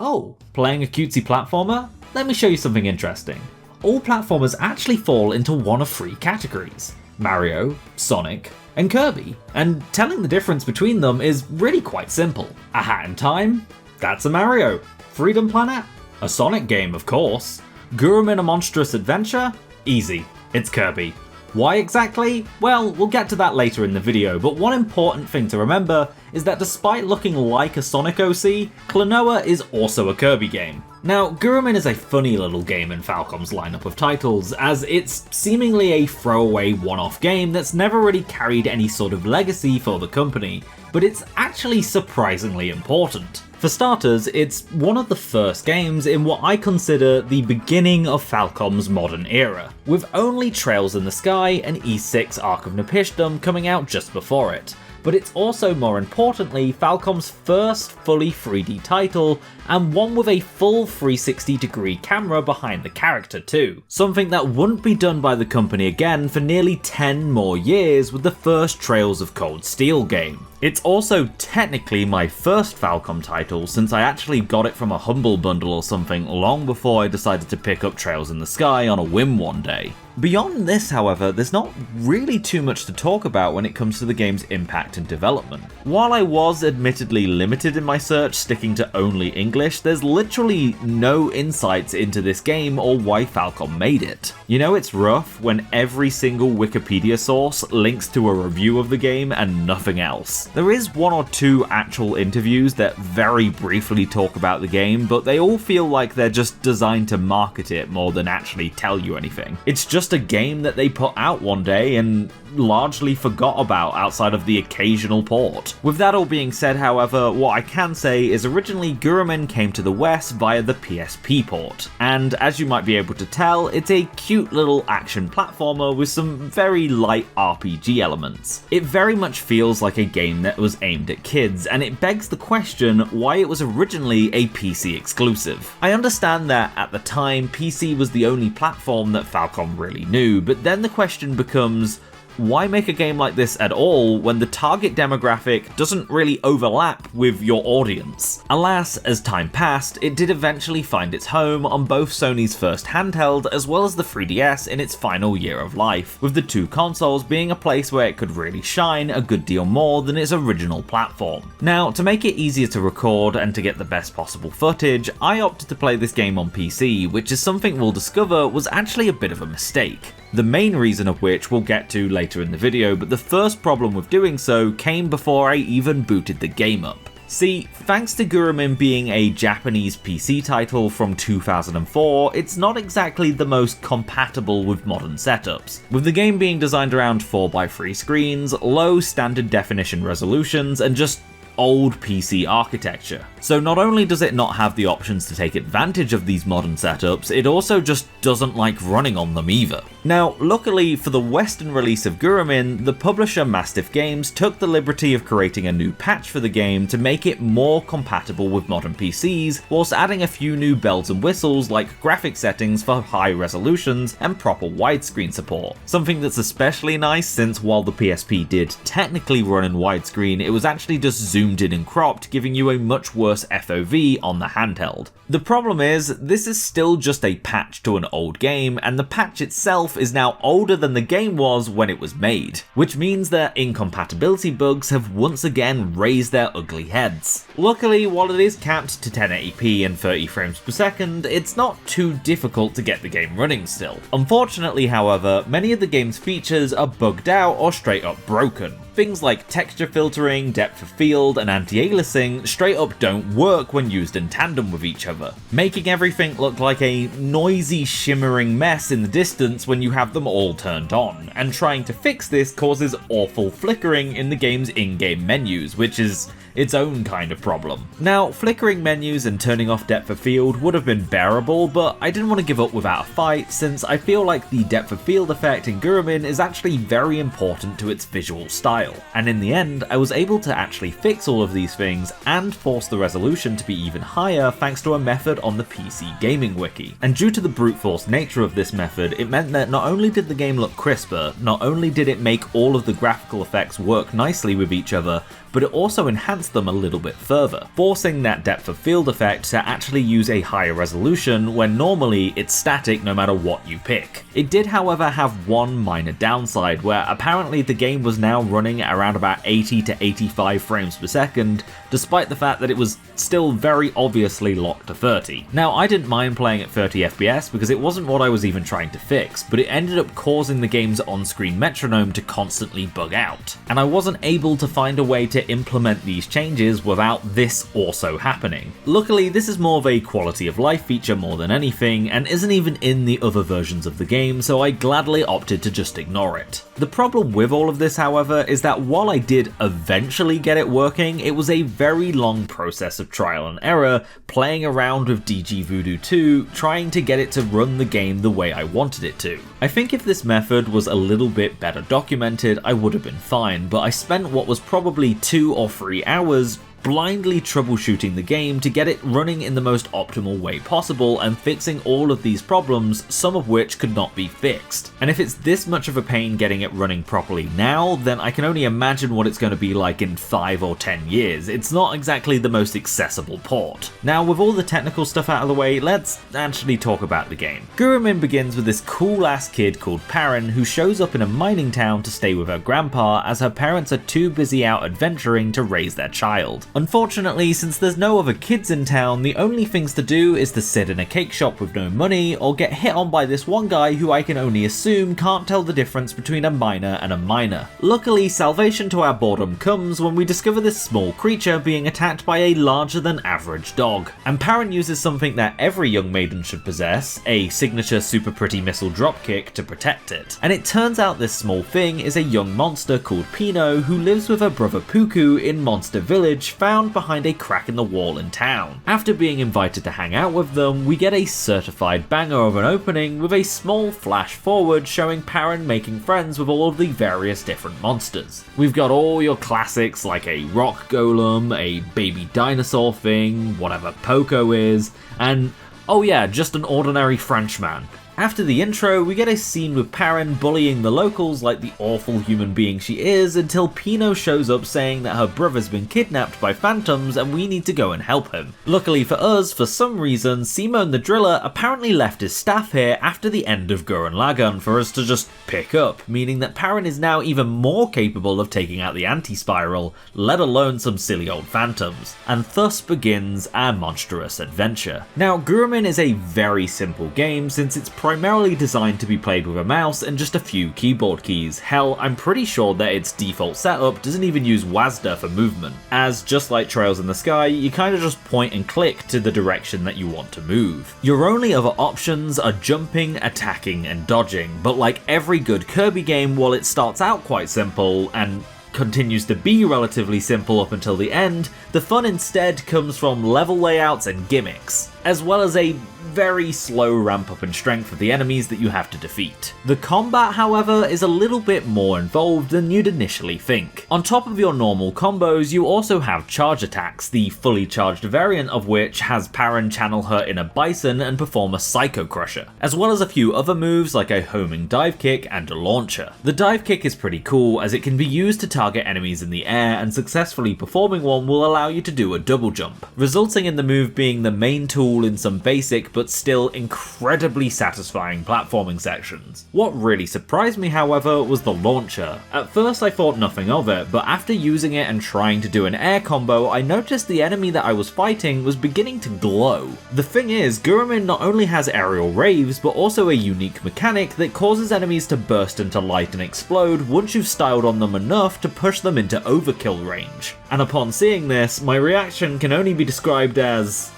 Oh, playing a cutesy platformer? Let me show you something interesting. All platformers actually fall into one of three categories: Mario, Sonic, and Kirby. And telling the difference between them is really quite simple. A Hat in Time? That's a Mario. Freedom Planet? A Sonic game, of course. Gurumin: A Monstrous Adventure? Easy, it's Kirby. Why exactly? Well, we'll get to that later in the video, but one important thing to remember is that despite looking like a Sonic OC, Klonoa is also a Kirby game. Now, Gurumin is a funny little game in Falcom's lineup of titles, as it's seemingly a throwaway one-off game that's never really carried any sort of legacy for the company, but it's actually surprisingly important. For starters, it's one of the first games in what I consider the beginning of Falcom's modern era, with only Trails in the Sky and E6 Arc of Nepishdom coming out just before it. But it's also, more importantly, Falcom's first fully 3D title, and one with a full 360-degree camera behind the character too. Something that wouldn't be done by the company again for nearly 10 more years with the first Trails of Cold Steel game. It's also technically my first Falcom title, since I actually got it from a Humble Bundle or something long before I decided to pick up Trails in the Sky on a whim one day. Beyond this, however, there's not really too much to talk about when it comes to the game's impact and development. While I was admittedly limited in my search, sticking to only English, there's literally no insights into this game or why Falcom made it. You know, it's rough when every single Wikipedia source links to a review of the game and nothing else. There is one or two actual interviews that very briefly talk about the game, but they all feel like they're just designed to market it more than actually tell you anything. It's just a game that they put out one day and largely forgot about outside of the occasional port. With that all being said, however, what I can say is originally Gurumin came to the West via the PSP port, and as you might be able to tell, it's a cute little action platformer with some very light RPG elements. It very much feels like a game that was aimed at kids, and it begs the question why it was originally a PC exclusive. I understand that at the time PC was the only platform that Falcom really knew, but then the question becomes, why make a game like this at all when the target demographic doesn't really overlap with your audience? Alas, as time passed, it did eventually find its home on both Sony's first handheld as well as the 3DS in its final year of life, with the two consoles being a place where it could really shine a good deal more than its original platform. Now, to make it easier to record and to get the best possible footage, I opted to play this game on PC, which is something we'll discover was actually a bit of a mistake. The main reason of which we'll get to later in the video, but the first problem with doing so came before I even booted the game up. See, thanks to Gurumin being a Japanese PC title from 2004, it's not exactly the most compatible with modern setups, with the game being designed around 4x3 screens, low standard definition resolutions, and just old PC architecture. So not only does it not have the options to take advantage of these modern setups, it also just doesn't like running on them either. Now, luckily for the Western release of Gurumin, the publisher Mastiff Games took the liberty of creating a new patch for the game to make it more compatible with modern PCs, whilst adding a few new bells and whistles like graphic settings for high resolutions and proper widescreen support. Something that's especially nice since while the PSP did technically run in widescreen, it was actually just zoomed in and cropped, giving you a much worse FOV on the handheld. The problem is, this is still just a patch to an old game, and the patch itself is now older than the game was when it was made, which means that incompatibility bugs have once again raised their ugly heads. Luckily, while it is capped to 1080p and 30 frames per second, it's not too difficult to get the game running still. Unfortunately, however, many of the game's features are bugged out or straight up broken. Things like texture filtering, depth of field, and anti-aliasing straight up don't work when used in tandem with each other, making everything look like a noisy, shimmering mess in the distance when you have them all turned on, and trying to fix this causes awful flickering in the game's in-game menus, which is its own kind of problem. Now, flickering menus and turning off depth of field would have been bearable, but I didn't want to give up without a fight, since I feel like the depth of field effect in Gurumin is actually very important to its visual style. And in the end, I was able to actually fix all of these things and force the resolution to be even higher thanks to a method on the PC Gaming Wiki. And due to the brute force nature of this method, it meant that not only did the game look crisper, not only did it make all of the graphical effects work nicely with each other, but it also enhanced enhanced them a little bit further, forcing that depth of field effect to actually use a higher resolution when normally it's static no matter what you pick. It did however have one minor downside, where apparently the game was now running at around about 80 to 85 frames per second, despite the fact that it was still very obviously locked to 30. Now, I didn't mind playing at 30 FPS because it wasn't what I was even trying to fix, but it ended up causing the game's on-screen metronome to constantly bug out, and I wasn't able to find a way to implement these changes without this also happening. Luckily, this is more of a quality of life feature more than anything, and isn't even in the other versions of the game, so I gladly opted to just ignore it. The problem with all of this, however, is that while I did eventually get it working, it was a very long process of trial and error, playing around with DG Voodoo 2, trying to get it to run the game the way I wanted it to. I think if this method was a little bit better documented, I would have been fine, but I spent what was probably 2 or 3 hours blindly troubleshooting the game to get it running in the most optimal way possible and fixing all of these problems, some of which could not be fixed. And if it's this much of a pain getting it running properly now, then I can only imagine what it's going to be like in 5 or 10 years. It's not exactly the most accessible port. Now, with all the technical stuff out of the way, let's actually talk about the game. Gurumin begins with this cool ass kid called Perrin who shows up in a mining town to stay with her grandpa as her parents are too busy out adventuring to raise their child. Unfortunately, since there's no other kids in town, the only things to do is to sit in a cake shop with no money, or get hit on by this one guy who I can only assume can't tell the difference between a miner and a miner. Luckily, salvation to our boredom comes when we discover this small creature being attacked by a larger than average dog, and Perrin uses something that every young maiden should possess, a signature super pretty missile dropkick, to protect it. And it turns out this small thing is a young monster called Pino who lives with her brother Puku in Monster Village, found behind a crack in the wall in town. After being invited to hang out with them, we get a certified banger of an opening with a small flash forward showing Perrin making friends with all of the various different monsters. We've got all your classics like a rock golem, a baby dinosaur thing, whatever Poco is, and oh yeah, just an ordinary Frenchman. After the intro, we get a scene with Perrin bullying the locals like the awful human being she is until Pino shows up saying that her brother's been kidnapped by phantoms and we need to go and help him. Luckily for us, for some reason, Simone the Driller apparently left his staff here after the end of Gurren Lagann for us to just pick up, meaning that Perrin is now even more capable of taking out the anti-spiral, let alone some silly old phantoms, and thus begins our monstrous adventure. Now, Gurumin is a very simple game since it's primarily designed to be played with a mouse and just a few keyboard keys. Hell, I'm pretty sure that its default setup doesn't even use WASD for movement, as just like Trails in the Sky, you kinda just point and click to the direction that you want to move. Your only other options are jumping, attacking, and dodging, but like every good Kirby game, while it starts out quite simple and continues to be relatively simple up until the end, the fun instead comes from level layouts and gimmicks, as well as a very slow ramp up in strength of the enemies that you have to defeat. The combat, however, is a little bit more involved than you'd initially think. On top of your normal combos, you also have charge attacks, the fully charged variant of which has Perrin channel her inner bison and perform a Psycho Crusher, as well as a few other moves like a homing dive kick and a launcher. The dive kick is pretty cool as it can be used to target enemies in the air, and successfully performing one will allow you to do a double jump, resulting in the move being the main tool in some basic but still incredibly satisfying platforming sections. What really surprised me, however, was the launcher. At first I thought nothing of it, but after using it and trying to do an air combo, I noticed the enemy that I was fighting was beginning to glow. The thing is, Gurumin not only has aerial raves, but also a unique mechanic that causes enemies to burst into light and explode once you've styled on them enough to push them into overkill range. And upon seeing this, my reaction can only be described as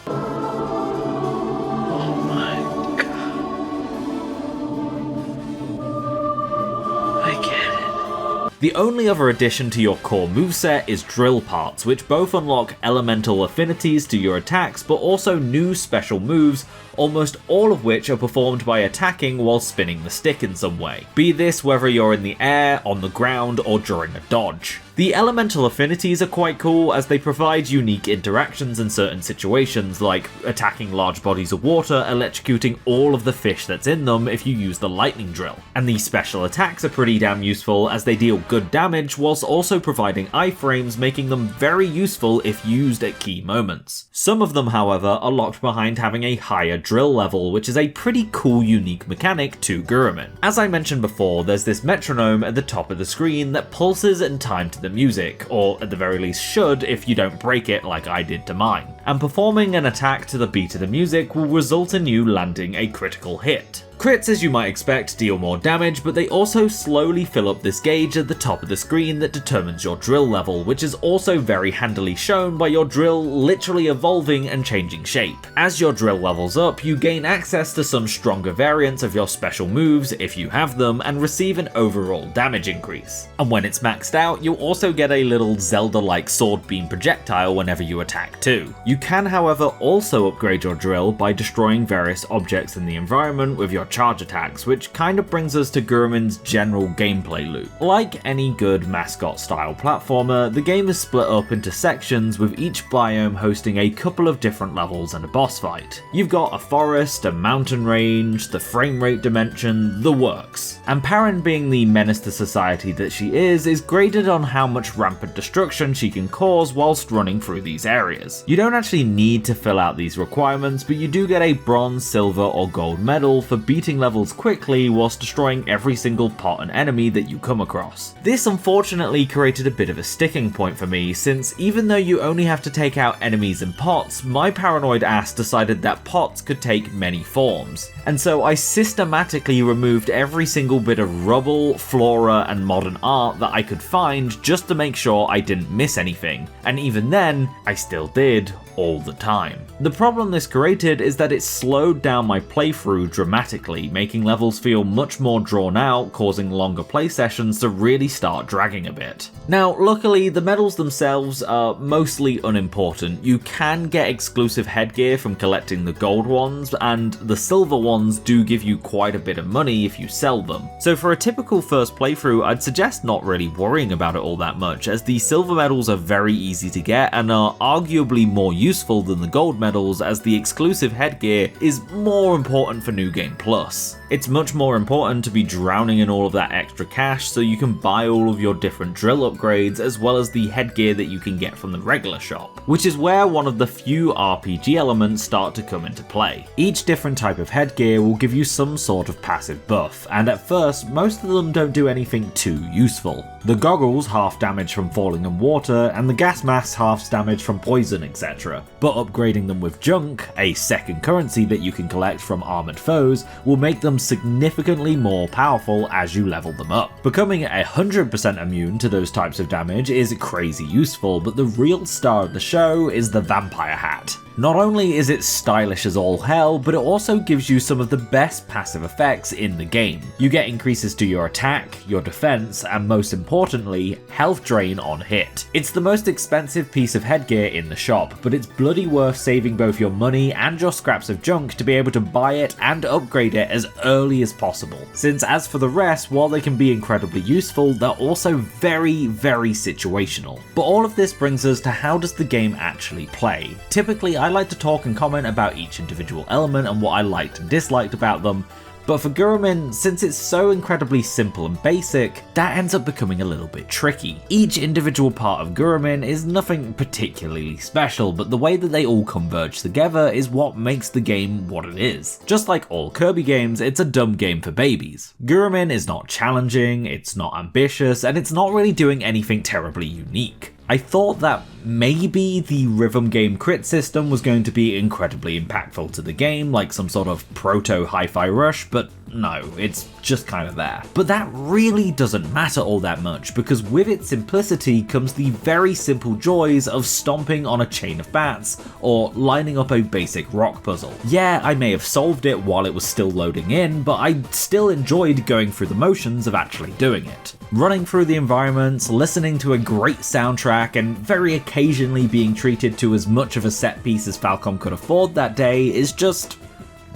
the only other addition to your core moveset is drill parts, which both unlock elemental affinities to your attacks, but also new special moves, almost all of which are performed by attacking while spinning the stick in some way. Be this whether you're in the air, on the ground, or during a dodge. The elemental affinities are quite cool as they provide unique interactions in certain situations, like attacking large bodies of water, electrocuting all of the fish that's in them if you use the lightning drill. And these special attacks are pretty damn useful as they deal good damage whilst also providing iframes, making them very useful if used at key moments. Some of them, however, are locked behind having a higher drill level, which is a pretty cool unique mechanic to Gurumin. As I mentioned before, there's this metronome at the top of the screen that pulses in time to the music, or at the very least should if you don't break it like I did to mine. And performing an attack to the beat of the music will result in you landing a critical hit. Crits, as you might expect, deal more damage, but they also slowly fill up this gauge at the top of the screen that determines your drill level, which is also very handily shown by your drill literally evolving and changing shape. As your drill levels up, you gain access to some stronger variants of your special moves, if you have them, and receive an overall damage increase. And when it's maxed out, you'll also get a little Zelda-like sword beam projectile whenever you attack too. You can, however, also upgrade your drill by destroying various objects in the environment with your charge attacks, which kind of brings us to Gurumin's general gameplay loop. Like any good mascot style platformer, the game is split up into sections with each biome hosting a couple of different levels and a boss fight. You've got a forest, a mountain range, the frame rate dimension, the works. And Perrin, being the menace to society that she is graded on how much rampant destruction she can cause whilst running through these areas. You don't actually need to fill out these requirements, but you do get a bronze, silver or gold medal for beating levels quickly whilst destroying every single pot and enemy that you come across. This unfortunately created a bit of a sticking point for me, since even though you only have to take out enemies in pots, my paranoid ass decided that pots could take many forms. And so I systematically removed every single bit of rubble, flora and modern art that I could find just to make sure I didn't miss anything. And even then, I still did, all the time. The problem this created is that it slowed down my playthrough dramatically, making levels feel much more drawn out, causing longer play sessions to really start dragging a bit. Now, luckily, the medals themselves are mostly unimportant. You can get exclusive headgear from collecting the gold ones, and the silver ones do give you quite a bit of money if you sell them. So for a typical first playthrough, I'd suggest not really worrying about it all that much, as the silver medals are very easy to get and are arguably more useful than the gold medals, as the exclusive headgear is more important for New Game Plus. It's much more important to be drowning in all of that extra cash so you can buy all of your different drill upgrades as well as the headgear that you can get from the regular shop, which is where one of the few RPG elements start to come into play. Each different type of headgear will give you some sort of passive buff, and at first most of them don't do anything too useful. The goggles half damage from falling in water, and the gas mask halves damage from poison, etc. But upgrading them with junk, a second currency that you can collect from armored foes, will make them significantly more powerful as you level them up. Becoming 100% immune to those types of damage is crazy useful, but the real star of the show is the vampire hat. Not only is it stylish as all hell, but it also gives you some of the best passive effects in the game. You get increases to your attack, your defense, and most importantly, health drain on hit. It's the most expensive piece of headgear in the shop, but it's bloody worth saving both your money and your scraps of junk to be able to buy it and upgrade it as early as possible. Since as for the rest, while they can be incredibly useful, they're also very, very situational. But all of this brings us to how does the game actually play. Typically, I like to talk and comment about each individual element and what I liked and disliked about them, but for Gurumin, since it's so incredibly simple and basic, that ends up becoming a little bit tricky. Each individual part of Gurumin is nothing particularly special, but the way that they all converge together is what makes the game what it is. Just like all Kirby games, it's a dumb game for babies. Gurumin is not challenging, it's not ambitious, and it's not really doing anything terribly unique. I thought that maybe the rhythm game crit system was going to be incredibly impactful to the game, like some sort of proto Hi-Fi Rush, but no, it's just kind of there. But that really doesn't matter all that much, because with its simplicity comes the very simple joys of stomping on a chain of bats, or lining up a basic rock puzzle. Yeah, I may have solved it while it was still loading in, but I still enjoyed going through the motions of actually doing it. Running through the environments, listening to a great soundtrack, and very occasionally being treated to as much of a set piece as Falcom could afford that day is just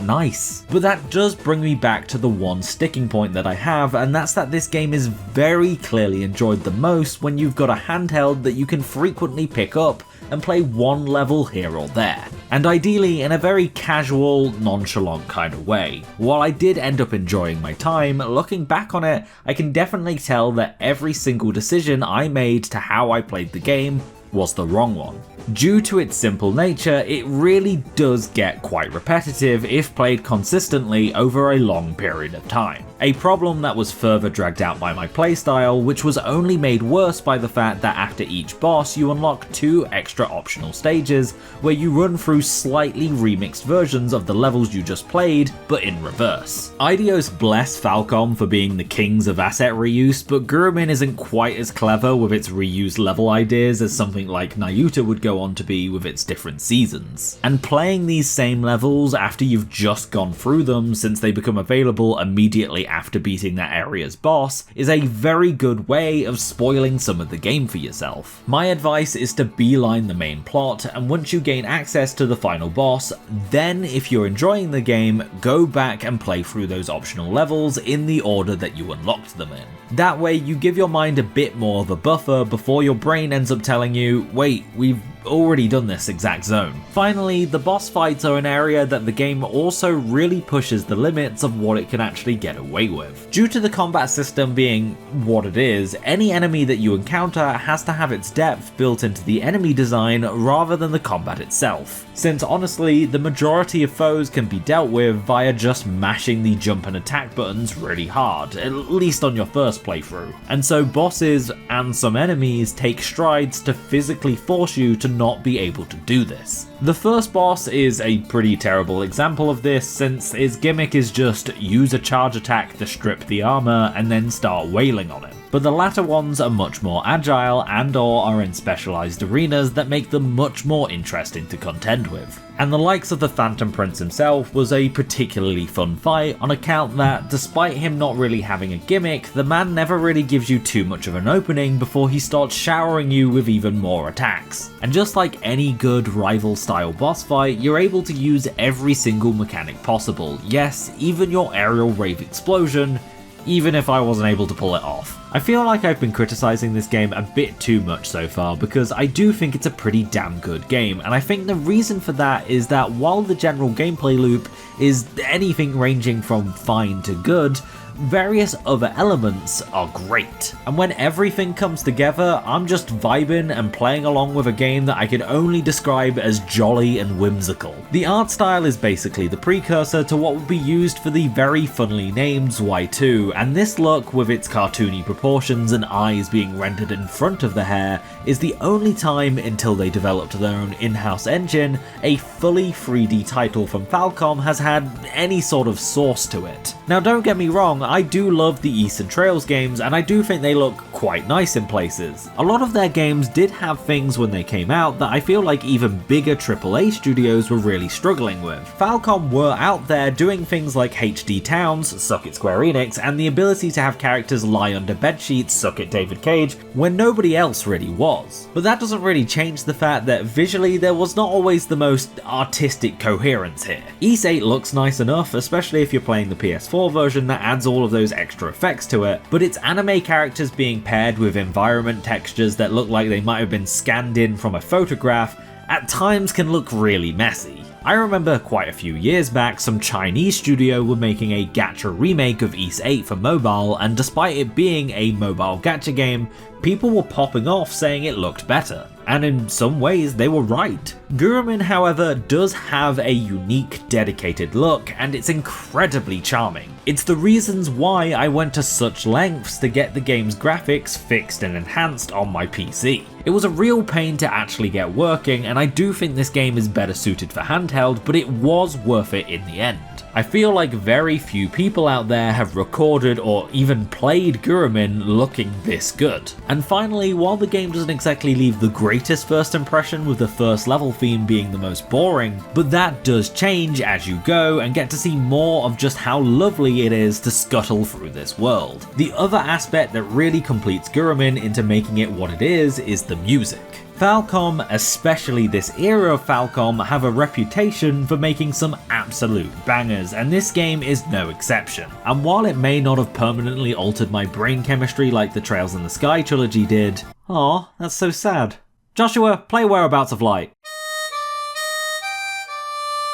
nice. But that does bring me back to the one sticking point that I have, and that's that this game is very clearly enjoyed the most when you've got a handheld that you can frequently pick up and play one level here or there, and ideally in a very casual, nonchalant kind of way. While I did end up enjoying my time, looking back on it, I can definitely tell that every single decision I made to how I played the game was the wrong one. Due to its simple nature, it really does get quite repetitive if played consistently over a long period of time. A problem that was further dragged out by my playstyle, which was only made worse by the fact that after each boss you unlock 2 extra optional stages where you run through slightly remixed versions of the levels you just played, but in reverse. Eidos bless Falcom for being the kings of asset reuse, but Gurumin isn't quite as clever with its reused level ideas as something like Nayuta would go on to be with its different seasons. And playing these same levels after you've just gone through them, since they become available immediately after beating that area's boss, is a very good way of spoiling some of the game for yourself. My advice is to beeline the main plot, and once you gain access to the final boss, then if you're enjoying the game, go back and play through those optional levels in the order that you unlocked them in. That way you give your mind a bit more of a buffer before your brain ends up telling you, wait, we've already done this exact zone. Finally, the boss fights are an area that the game also really pushes the limits of what it can actually get away with. Due to the combat system being what it is, any enemy that you encounter has to have its depth built into the enemy design rather than the combat itself. Since honestly, the majority of foes can be dealt with via just mashing the jump and attack buttons really hard, at least on your first playthrough. And so bosses and some enemies take strides to physically force you to not be able to do this. The first boss is a pretty terrible example of this, since his gimmick is just use a charge attack to strip the armor and then start wailing on him. But the latter ones are much more agile and/or are in specialized arenas that make them much more interesting to contend with. And the likes of the Phantom Prince himself was a particularly fun fight on account that, despite him not really having a gimmick, the man never really gives you too much of an opening before he starts showering you with even more attacks. And just like any good rival style boss fight, you're able to use every single mechanic possible. Yes, even your aerial rave explosion, even if I wasn't able to pull it off. I feel like I've been criticizing this game a bit too much so far, because I do think it's a pretty damn good game, and I think the reason for that is that while the general gameplay loop is anything ranging from fine to good, various other elements are great. And when everything comes together, I'm just vibing and playing along with a game that I can only describe as jolly and whimsical. The art style is basically the precursor to what would be used for the very funnily named Y2, and this look with its cartoony proportions and eyes being rendered in front of the hair is the only time, until they developed their own in-house engine, a fully 3D title from Falcom has had any sort of source to it. Now don't get me wrong, I do love the Eastern Trails games, and I do think they look quite nice in places. A lot of their games did have things when they came out that I feel like even bigger AAA studios were really struggling with. Falcom were out there doing things like HD Towns, suck it Square Enix, and the ability to have characters lie under bedsheets, suck it David Cage, when nobody else really was. But that doesn't really change the fact that visually there was not always the most artistic coherence here. Ys 8 looks nice enough, especially if you're playing the PS4 version that adds all of those extra effects to it, but its anime characters being paired with environment textures that look like they might have been scanned in from a photograph at times can look really messy. I remember quite a few years back some Chinese studio were making a gacha remake of Ys 8 for mobile, and despite it being a mobile gacha game, people were popping off saying it looked better. And in some ways they were right. Gurumin, however, does have a unique, dedicated look, and it's incredibly charming. It's the reasons why I went to such lengths to get the game's graphics fixed and enhanced on my PC. It was a real pain to actually get working, and I do think this game is better suited for handheld, but it was worth it in the end. I feel like very few people out there have recorded or even played Gurumin looking this good. And finally, while the game doesn't exactly leave the greatest first impression with the first level theme being the most boring, but that does change as you go and get to see more of just how lovely it is to scuttle through this world. The other aspect that really completes Gurumin into making it what it is the music. Falcom, especially this era of Falcom, have a reputation for making some absolute bangers, and this game is no exception. And while it may not have permanently altered my brain chemistry like the Trails in the Sky trilogy did, aw, that's so sad. Joshua, play Whereabouts of Light.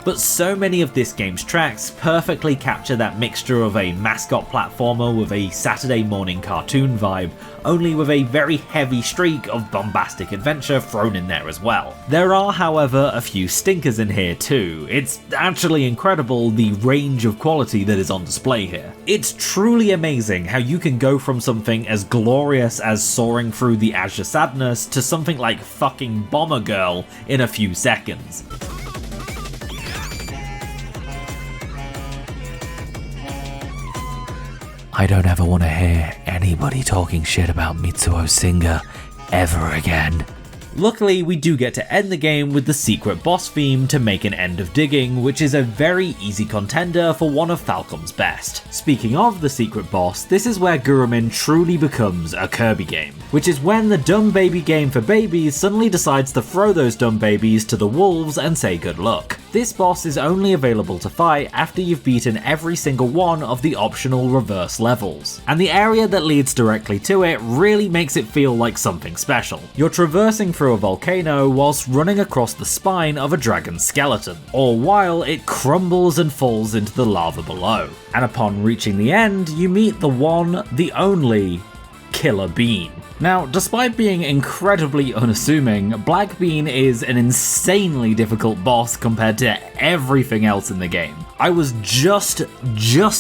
But so many of this game's tracks perfectly capture that mixture of a mascot platformer with a Saturday morning cartoon vibe, only with a very heavy streak of bombastic adventure thrown in there as well. There are, however, a few stinkers in here too. It's actually incredible the range of quality that is on display here. It's truly amazing how you can go from something as glorious as soaring through the Azure Sadness to something like fucking Bomber Girl in a few seconds. I don't ever want to hear anybody talking shit about Mitsuo Singer ever again. Luckily, we do get to end the game with the secret boss theme to make an end of digging, which is a very easy contender for one of Falcom's best. Speaking of the secret boss, this is where Gurumin truly becomes a Kirby game, which is when the dumb baby game for babies suddenly decides to throw those dumb babies to the wolves and say good luck. This boss is only available to fight after you've beaten every single one of the optional reverse levels, and the area that leads directly to it really makes it feel like something special. You're traversing through a volcano whilst running across the spine of a dragon skeleton, all while it crumbles and falls into the lava below. And upon reaching the end, you meet the one, the only, Killer Bean. Now, despite being incredibly unassuming, Black Bean is an insanely difficult boss compared to everything else in the game. I was just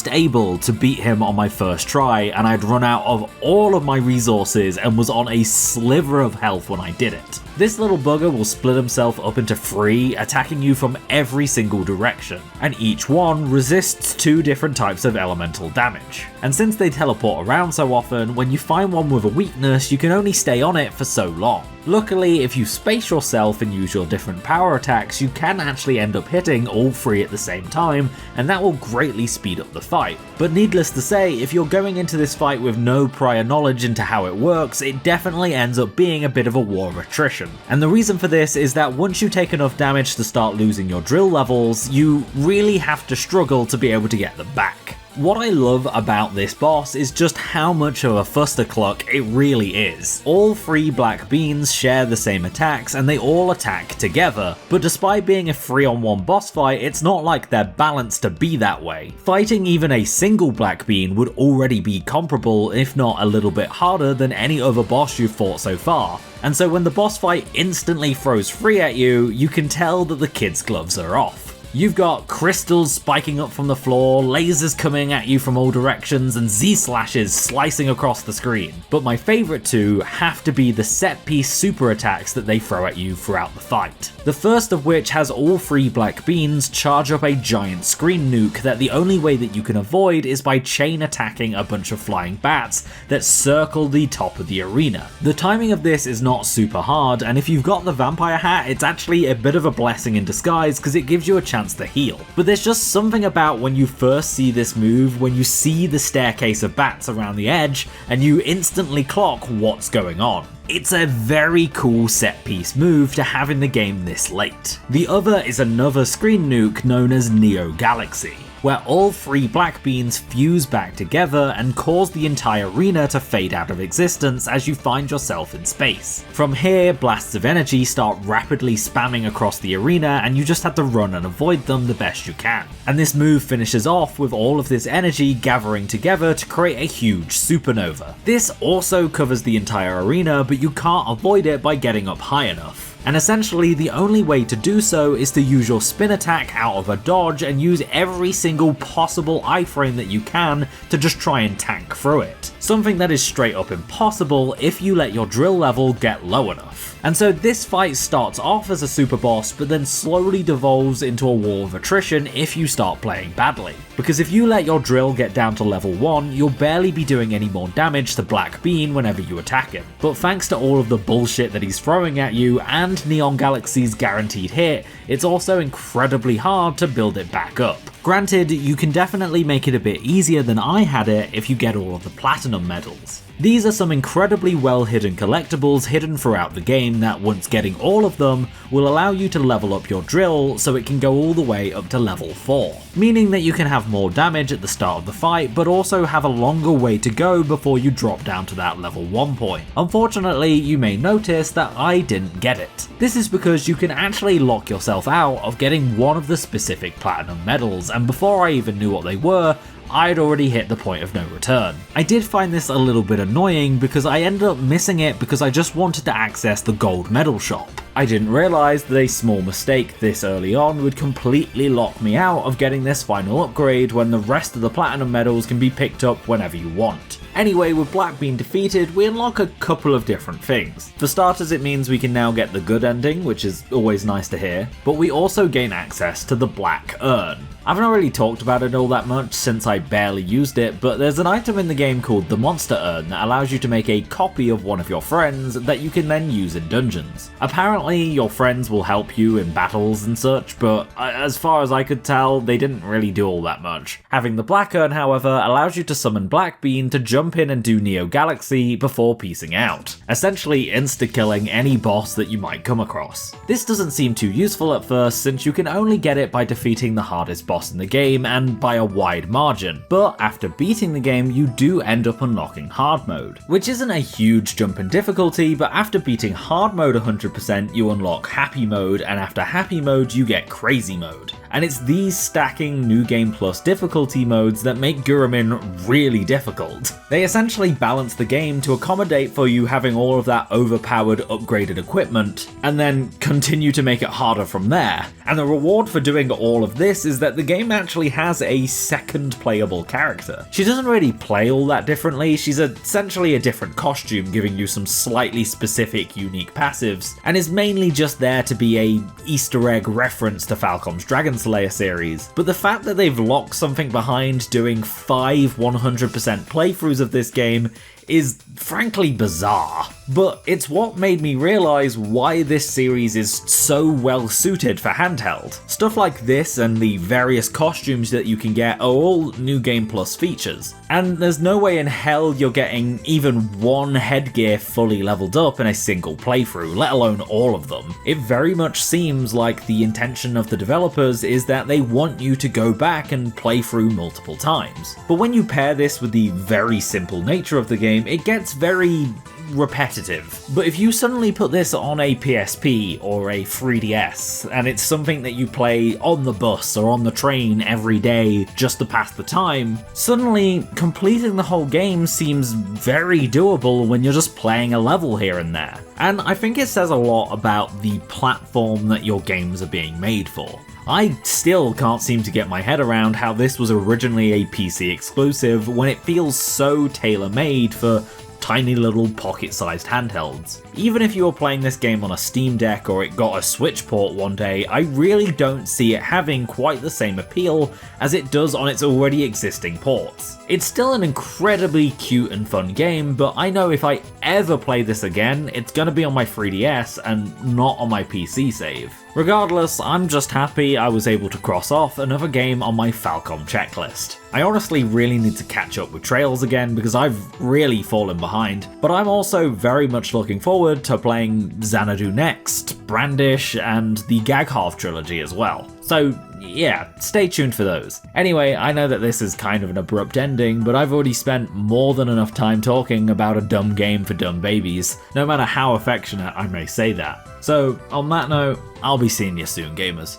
able to beat him on my first try, and I'd run out of all of my resources and was on a sliver of health when I did it. This little bugger will split himself up into 3, attacking you from every single direction, and each one resists 2 different types of elemental damage. And since they teleport around so often, when you find one with a weakness, you can only stay on it for so long. Luckily, if you space yourself and use your different power attacks, you can actually end up hitting all 3 at the same time, and that will greatly speed up the fight. But needless to say, if you're going into this fight with no prior knowledge into how it works, it definitely ends up being a bit of a war of attrition. And the reason for this is that once you take enough damage to start losing your drill levels, you really have to struggle to be able to get them back. What I love about this boss is just how much of a fustercluck it really is. All 3 black beans share the same attacks and they all attack together, but despite being a 3-on-1 boss fight, it's not like they're balanced to be that way. Fighting even a single black bean would already be comparable, if not a little bit harder than any other boss you've fought so far. And so when the boss fight instantly throws 3 at you, you can tell that the kid's gloves are off. You've got crystals spiking up from the floor, lasers coming at you from all directions, and Z-slashes slicing across the screen. But my favourite 2 have to be the set-piece super attacks that they throw at you throughout the fight. The first of which has all 3 black beans charge up a giant screen nuke that the only way that you can avoid is by chain attacking a bunch of flying bats that circle the top of the arena. The timing of this is not super hard, and if you've got the vampire hat, it's actually a bit of a blessing in disguise because it gives you a chance to heal. But there's just something about when you first see this move, when you see the staircase of bats around the edge, and you instantly clock what's going on. It's a very cool set piece move to have in the game this late. The other is another screen nuke known as Neo Galaxy, where all 3 black beans fuse back together and cause the entire arena to fade out of existence as you find yourself in space. From here, blasts of energy start rapidly spamming across the arena and you just have to run and avoid them the best you can. And this move finishes off with all of this energy gathering together to create a huge supernova. This also covers the entire arena, but you can't avoid it by getting up high enough. And essentially the only way to do so is to use your spin attack out of a dodge and use every single possible iframe that you can to just try and tank through it. Something that is straight up impossible if you let your drill level get low enough. And so this fight starts off as a super boss, but then slowly devolves into a war of attrition if you start playing badly. Because if you let your drill get down to level 1, you'll barely be doing any more damage to Black Bean whenever you attack him. But thanks to all of the bullshit that he's throwing at you and Neon Galaxy's guaranteed hit, it's also incredibly hard to build it back up. Granted, you can definitely make it a bit easier than I had it if you get all of the platinum medals. These are some incredibly well hidden collectibles hidden throughout the game that, once getting all of them, will allow you to level up your drill so it can go all the way up to level 4, meaning that you can have more damage at the start of the fight but also have a longer way to go before you drop down to that level 1 point. Unfortunately, you may notice that I didn't get it. This is because you can actually lock yourself out of getting one of the specific platinum medals, and before I even knew what they were, I'd already hit the point of no return. I did find this a little bit annoying because I ended up missing it because I just wanted to access the gold medal shop. I didn't realise that a small mistake this early on would completely lock me out of getting this final upgrade when the rest of the platinum medals can be picked up whenever you want. Anyway, with Black being defeated, we unlock a couple of different things. For starters, it means we can now get the good ending, which is always nice to hear, but we also gain access to the Black Urn. I've not really talked about it all that much since I barely used it, but there's an item in the game called the Monster Urn that allows you to make a copy of one of your friends that you can then use in dungeons. Apparently, your friends will help you in battles and such, but as far as I could tell, they didn't really do all that much. Having the Black Urn, however, allows you to summon Blackbean to jump in and do Neo Galaxy before peacing out, essentially insta-killing any boss that you might come across. This doesn't seem too useful at first since you can only get it by defeating the hardest boss in the game and by a wide margin, but after beating the game you do end up unlocking hard mode, which isn't a huge jump in difficulty, but after beating hard mode 100% you unlock happy mode, and after happy mode you get crazy mode. And it's these stacking New Game Plus difficulty modes that make Gurumin really difficult. They essentially balance the game to accommodate for you having all of that overpowered upgraded equipment, and then continue to make it harder from there. And the reward for doing all of this is that the game actually has a second playable character. She doesn't really play all that differently, she's essentially a different costume giving you some slightly specific unique passives, and is mainly just there to be a Easter egg reference to Falcom's Dragon Slayer series. But the fact that they've locked something behind doing 5 100% playthroughs of this game is frankly bizarre, but it's what made me realise why this series is so well suited for handheld. Stuff like this and the various costumes that you can get are all New Game Plus features, and there's no way in hell you're getting even one headgear fully leveled up in a single playthrough, let alone all of them. It very much seems like the intention of the developers is that they want you to go back and play through multiple times. But when you pair this with the very simple nature of the game, it gets very repetitive. But if you suddenly put this on a PSP or a 3DS, and it's something that you play on the bus or on the train every day just to pass the time, suddenly completing the whole game seems very doable when you're just playing a level here and there. And I think it says a lot about the platform that your games are being made for. I still can't seem to get my head around how this was originally a PC exclusive when it feels so tailor-made for tiny little pocket-sized handhelds. Even if you were playing this game on a Steam Deck or it got a Switch port one day, I really don't see it having quite the same appeal as it does on its already existing ports. It's still an incredibly cute and fun game, but I know if I ever play this again, it's gonna be on my 3DS and not on my PC save. Regardless, I'm just happy I was able to cross off another game on my Falcom checklist. I honestly really need to catch up with Trails again because I've really fallen behind, but I'm also very much looking forward to playing Xanadu next, Brandish, and the Gag Half trilogy as well. So yeah, stay tuned for those. Anyway, I know that this is kind of an abrupt ending, but I've already spent more than enough time talking about a dumb game for dumb babies, no matter how affectionate I may say that. So on that note, I'll be seeing you soon, gamers.